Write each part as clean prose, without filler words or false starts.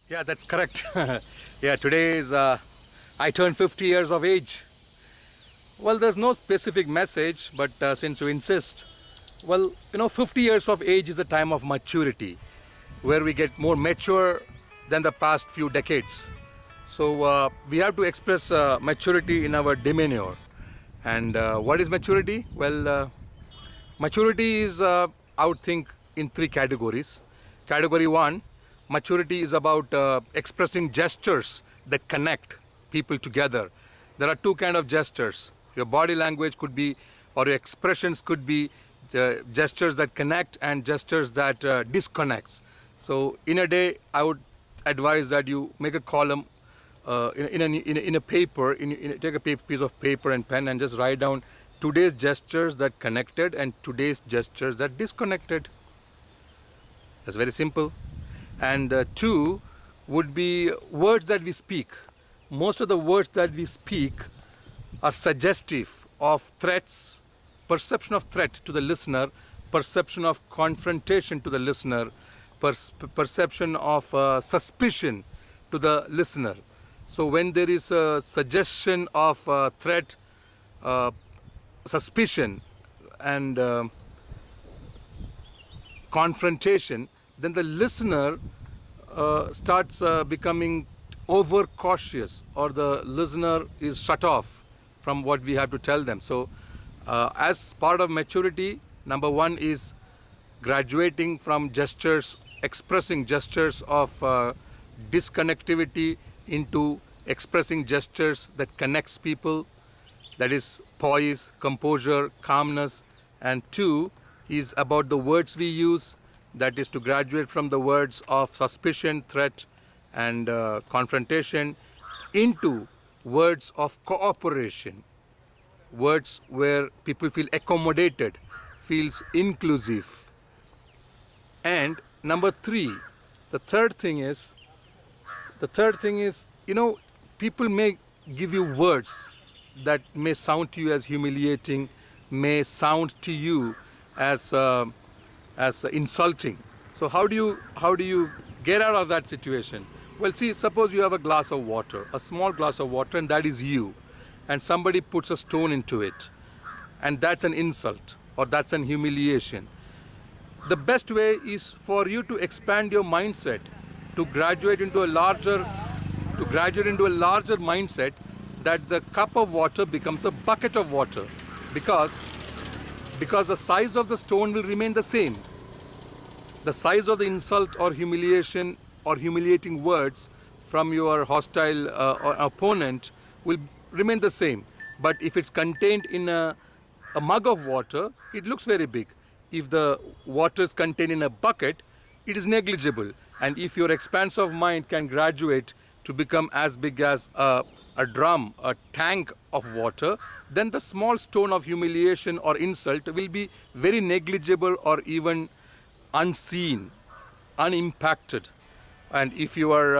Yeah, that's correct. Yeah, today is I turned 50 years of age. Well, there's no specific message, but since you insist, well, 50 years of age is a time of maturity, where we get more mature than the past few decades. So we have to express maturity in our demeanor. And what is maturity? Well, maturity is, I would think, in three categories. Category one, maturity is about expressing gestures that connect people together. There are two kind of gestures. Your body language could be, or your expressions could be gestures that connect and gestures that disconnects. So in a day, I would advise that you make a column in a paper, take a piece of paper and pen and just write down today's gestures that connected and today's gestures that disconnected. That's very simple. And two would be words that we speak. Most of the words that we speak are suggestive of threats, perception of threat to the listener, perception of confrontation to the listener, perception of suspicion to the listener. So when there is a suggestion of threat, suspicion and confrontation, then the listener starts becoming overcautious, or the listener is shut off from what we have to tell them. So as part of maturity, number one is graduating from gestures, expressing gestures of disconnectivity into expressing gestures that connects people, that is poise, composure, calmness. And two is about the words we use, that is to graduate from the words of suspicion, threat and confrontation into words of cooperation, words where people feel accommodated, feels inclusive. And number three, the third thing is, people may give you words that may sound to you as humiliating, may sound to you as insulting. So how do you get out of that situation? Well, see, suppose you have a glass of water, a small glass of water, and that is you, and somebody puts a stone into it, and that's an insult or that's an humiliation. The best way is for you to expand your mindset, to graduate into a larger mindset, that the cup of water becomes a bucket of water, because the size of the stone will remain the same. The size of the insult or humiliation or humiliating words from your hostile or opponent will remain the same. But if it's contained in a mug of water, it looks very big. If the water is contained in a bucket, it is negligible. And if your expansive mind can graduate to become as big as a drum, a tank of water, then the small stone of humiliation or insult will be very negligible or even unseen, unimpacted. And if your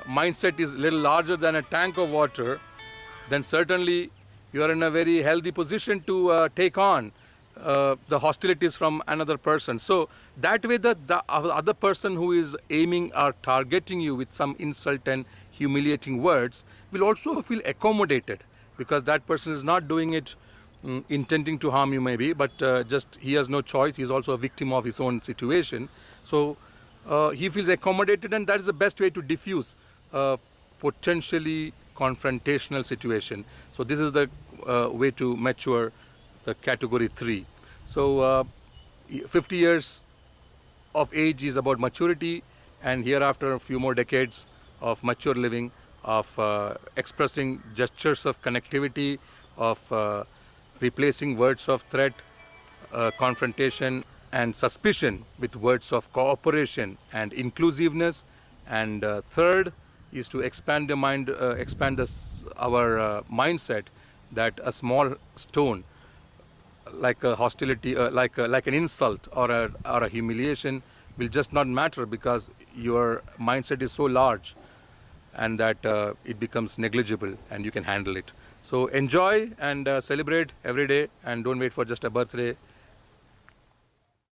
mindset is a little larger than a tank of water, then certainly you are in a very healthy position to take on the hostilities from another person. So that way the other person who is aiming or targeting you with some insult and humiliating words will also feel accommodated, because that person is not doing it intending to harm you maybe, but just he has no choice. He is also a victim of his own situation. So he feels accommodated, and that is the best way to diffuse potentially confrontational situation. So this is the way to mature the category 3. So 50 years of age is about maturity, and hereafter a few more decades of mature living, of expressing gestures of connectivity, of replacing words of threat, confrontation and suspicion with words of cooperation and inclusiveness. And third is to expand the mind, our mindset, that a small stone, like a hostility, like an insult or a humiliation, will just not matter, because your mindset is so large, and that it becomes negligible and you can handle it. So enjoy and celebrate every day, and don't wait for just a birthday